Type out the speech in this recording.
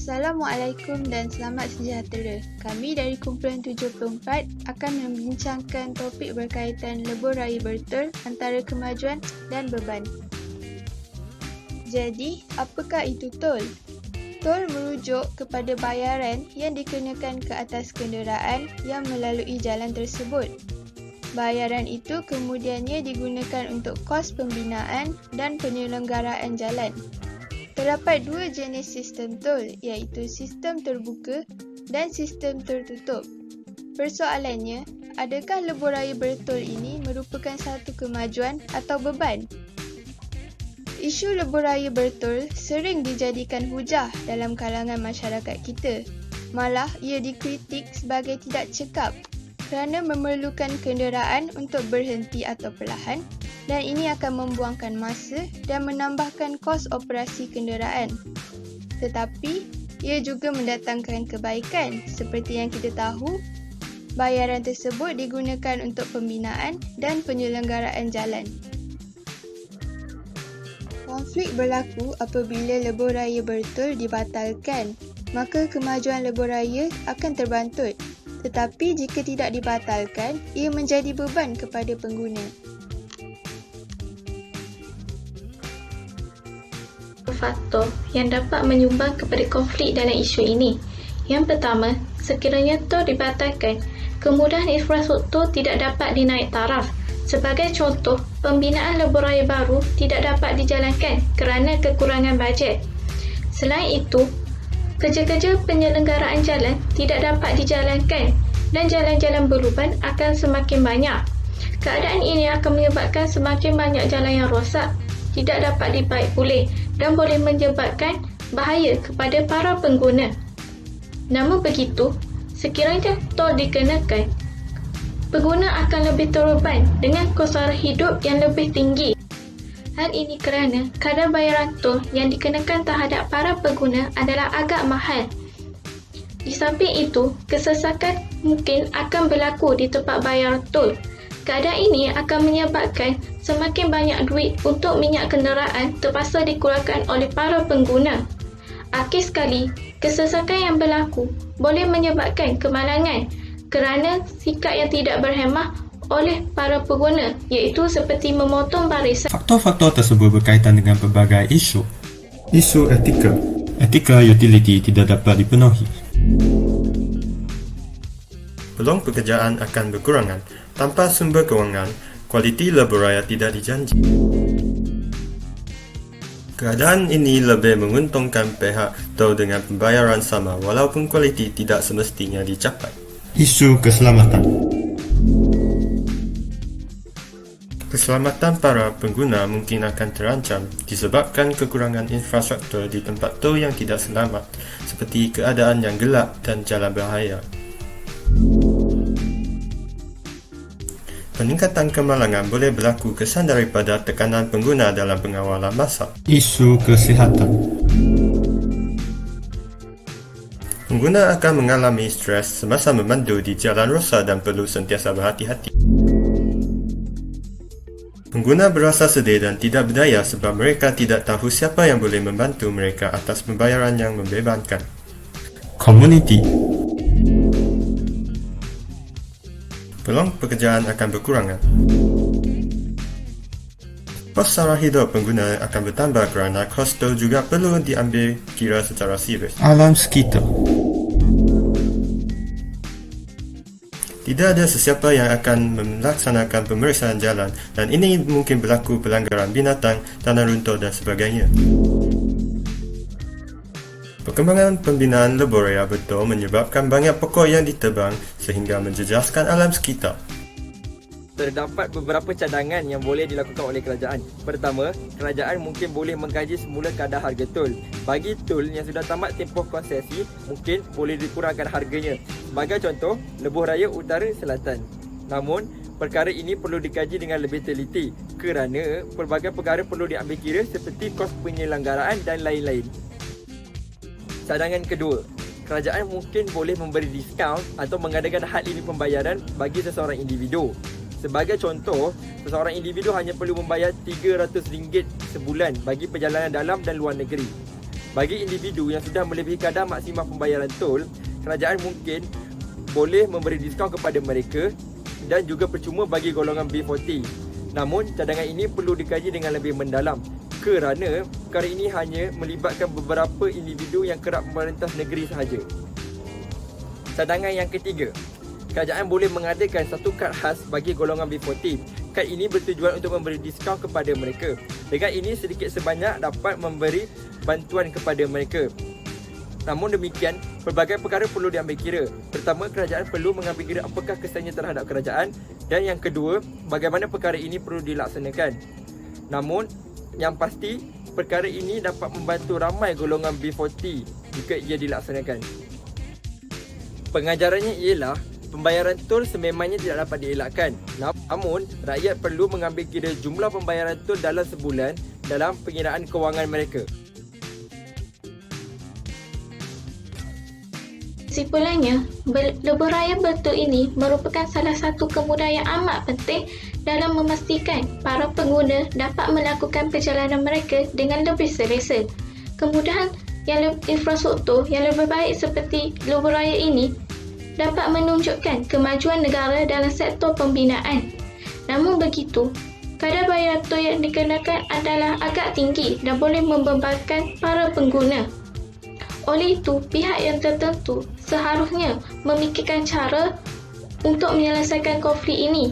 Assalamualaikum dan selamat sejahtera. Kami dari kumpulan 74 akan membincangkan topik berkaitan lebuh raya bertol antara kemajuan dan beban. Jadi, apakah itu tol? Tol merujuk kepada bayaran yang dikenakan ke atas kenderaan yang melalui jalan tersebut. Bayaran itu kemudiannya digunakan untuk kos pembinaan dan penyelenggaraan jalan. Terdapat dua jenis sistem tol, iaitu sistem terbuka dan sistem tertutup. Persoalannya, adakah lebuh raya bertol ini merupakan satu kemajuan atau beban? Isu lebuh raya bertol sering dijadikan hujah dalam kalangan masyarakat kita. Malah, ia dikritik sebagai tidak cekap kerana memerlukan kenderaan untuk berhenti atau perlahan, dan ini akan membuangkan masa dan menambahkan kos operasi kenderaan. Tetapi, ia juga mendatangkan kebaikan. Seperti yang kita tahu, bayaran tersebut digunakan untuk pembinaan dan penyelenggaraan jalan. Konflik berlaku apabila lebuh raya bertol dibatalkan, maka kemajuan lebuh raya akan terbantut. Tetapi jika tidak dibatalkan, ia menjadi beban kepada pengguna. Faktor yang dapat menyumbang kepada konflik dalam isu ini. Yang pertama, sekiranya tol dibatalkan, kemudahan infrastruktur tidak dapat dinaik taraf. Sebagai contoh, pembinaan lebuh raya baru tidak dapat dijalankan kerana kekurangan bajet. Selain itu, kerja-kerja penyelenggaraan jalan tidak dapat dijalankan dan jalan-jalan berluban akan semakin banyak. Keadaan ini akan menyebabkan semakin banyak jalan yang rosak, tidak dapat dibaik pulih dan boleh menyebabkan bahaya kepada para pengguna. Namun begitu, sekiranya tol dikenakan, pengguna akan lebih terbeban dengan kos sara hidup yang lebih tinggi. Hal ini kerana kadar bayaran tol yang dikenakan terhadap para pengguna adalah agak mahal. Di samping itu, kesesakan mungkin akan berlaku di tempat bayar tol. Keadaan ini akan menyebabkan semakin banyak duit untuk minyak kenderaan terpaksa dikeluarkan oleh para pengguna. Akhir sekali, kesesakan yang berlaku boleh menyebabkan kemalangan kerana sikap yang tidak berhemah oleh para pengguna, iaitu seperti memotong barisan. Faktor-faktor tersebut berkaitan dengan pelbagai isu. Isu etika. Etika utility tidak dapat dipenuhi. Peluang pekerjaan akan berkurangan. Tanpa sumber kewangan, kualiti lebuh raya tidak dijanji. Keadaan ini lebih menguntungkan pihak tol dengan pembayaran sama walaupun kualiti tidak semestinya dicapai. Isu keselamatan. Keselamatan para pengguna mungkin akan terancam disebabkan kekurangan infrastruktur di tempat tol yang tidak selamat, seperti keadaan yang gelap dan jalan berbahaya. Peningkatan kemalangan boleh berlaku kesan daripada tekanan pengguna dalam pengawalan masa. Isu kesihatan. Pengguna akan mengalami stres semasa memandu di jalan rosak dan perlu sentiasa berhati-hati. Pengguna berasa sedih dan tidak berdaya sebab mereka tidak tahu siapa yang boleh membantu mereka atas pembayaran yang membebankan. Komuniti. Peluang pekerjaan akan berkurangan. Kos sara hidup pengguna akan bertambah kerana kos tol juga perlu diambil kira secara serius. Alam sekitar. Tidak ada sesiapa yang akan melaksanakan pemeriksaan jalan dan ini mungkin berlaku pelanggaran binatang, tanah runtuh dan sebagainya. Perkembangan pembinaan lebuh raya bertol menyebabkan banyak pokok yang ditebang sehingga menjejaskan alam sekitar. Terdapat beberapa cadangan yang boleh dilakukan oleh kerajaan. Pertama, kerajaan mungkin boleh mengkaji semula kadar harga tol. Bagi tol yang sudah tamat tempoh konsesi, mungkin boleh dikurangkan harganya. Sebagai contoh, lebuh raya utara selatan. Namun, perkara ini perlu dikaji dengan lebih teliti kerana pelbagai perkara perlu diambil kira seperti kos penyelenggaraan dan lain-lain. Cadangan kedua, kerajaan mungkin boleh memberi diskaun atau mengadakan had limit pembayaran bagi seseorang individu. Sebagai contoh, seseorang individu hanya perlu membayar RM300 sebulan bagi perjalanan dalam dan luar negeri. Bagi individu yang sudah melebihi kadar maksimum pembayaran tol, kerajaan mungkin boleh memberi diskaun kepada mereka dan juga percuma bagi golongan B40. Namun, cadangan ini perlu dikaji dengan lebih mendalam kerana perkara ini hanya melibatkan beberapa individu yang kerap merentas negeri sahaja. Cadangan yang ketiga, kerajaan boleh mengadakan satu kad khas bagi golongan B40. Kad ini bertujuan untuk memberi diskaun kepada mereka. Dengan ini sedikit sebanyak dapat memberi bantuan kepada mereka. Namun demikian, pelbagai perkara perlu diambil kira. Pertama, kerajaan perlu mengambil kira apakah kesannya terhadap kerajaan, dan yang kedua, bagaimana perkara ini perlu dilaksanakan. Namun, yang pasti, perkara ini dapat membantu ramai golongan B40 jika ia dilaksanakan. Pengajarannya ialah pembayaran tol sememangnya tidak dapat dielakkan. Namun, rakyat perlu mengambil kira jumlah pembayaran tol dalam sebulan dalam pengiraan kewangan mereka. Kesimpulannya, lebuh raya betul ini merupakan salah satu kemudahan yang amat penting dalam memastikan para pengguna dapat melakukan perjalanan mereka dengan lebih selesa. Kemudahan infrastruktur yang lebih baik seperti lebuh raya ini dapat menunjukkan kemajuan negara dalam sektor pembinaan. Namun begitu, kadar bayar tol yang dikenakan adalah agak tinggi dan boleh membebankan para pengguna. Oleh itu, pihak yang tertentu seharusnya memikirkan cara untuk menyelesaikan konflik ini.